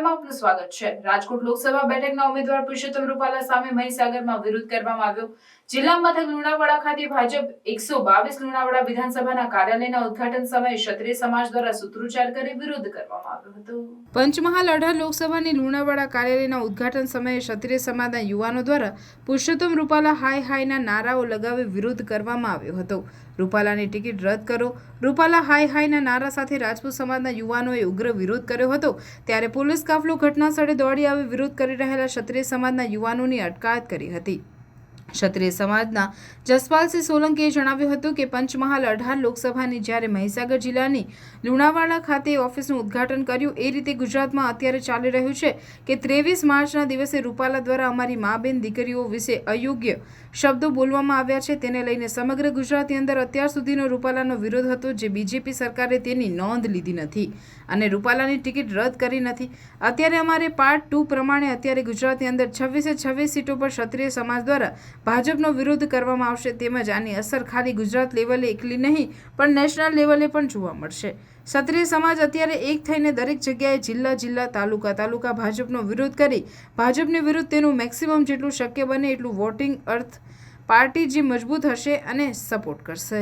સમાચારમાં આપનું સ્વાગત છે। રાજકોટ લોકસભા બેઠકના ઉમેદવાર પુરુષોત્તમ રૂપાલા સામે મહીસાગરમાં વિરોધ કરવામાં આવ્યો। જિલ્લા મથક લુણાવાડા ખાતે ભાજપ 122 લુણાવાડા વિધાનસભાના કાર્યાલયના ઉદ્ઘાટન સમયે ક્ષત્રિય સમાજ દ્વારા સૂત્રોચ્ચાર કરી વિરોધ કરવામાં આવ્યો હતો। પંચમહાલ 18 લોકસભાની લુણાવાડા કાર્યાલયના ઉદ્ઘાટન સમયે ક્ષત્રિય સમાજના યુવાનો દ્વારા પુરુષોત્તમ રૂપાલા હાય હાયના નારાઓ લગાવી વિરોધ કરવામાં આવ્યો હતો। રૂપાલાની ટિકિટ રદ કરો, રૂપાલા હાય હાયના નારા સાથે રાજપૂત સમાજના યુવાનોએ ઉગ્ર વિરોધ કર્યો હતો। ત્યારે પોલીસ કાફલો ઘટના સ્થળે દોડી આવી વિરોધ કરી રહેલા ક્ષત્રિય સમાજના યુવાનોની અટકાયત કરી હતી। ક્ષત્રિય સમાજના જસપાલસિંહ સોલંકીએ જણાવ્યું હતું કે પંચમહાલ 18 લોકસભાની જ્યારે મહીસાગર જિલ્લાની લુણાવાડા ખાતે ઓફિસનું ઉદ્ઘાટન કર્યું એ રીતે ગુજરાતમાં અત્યારે ચાલી રહ્યું છે કે 23 માર્ચના દિવસે રૂપાલા દ્વારા અમારી મા બેન દીકરીઓ વિશે અયોગ્ય શબ્દો બોલવામાં આવ્યા છે। તેને લઈને સમગ્ર ગુજરાતની અંદર અત્યાર સુધીનો રૂપાલાનો વિરોધ હતો, જે બીજેપી સરકારે તેની નોંધ લીધી નથી અને રૂપાલાની ટિકિટ રદ કરી નથી। અત્યારે અમારે પાર્ટ 2 પ્રમાણે અત્યારે ગુજરાતની અંદર 26 સીટો પર ક્ષત્રિય સમાજ દ્વારા ભાજપનો વિરોધ કરવામાં આવશે। તેમજ આની અસર ખાલી ગુજરાત લેવલે એકલી નહીં પણ નેશનલ લેવલે પણ જોવા મળશે। ક્ષત્રિય સમાજ અત્યારે એક થઈને દરેક જગ્યાએ જિલ્લા તાલુકા ભાજપનો વિરોધ કરી ભાજપની વિરુદ્ધ તેનું મેક્સિમમ જેટલું શક્ય બને એટલું વોટિંગ અર્થ પાર્ટી જે મજબૂત હશે અને સપોર્ટ કરશે।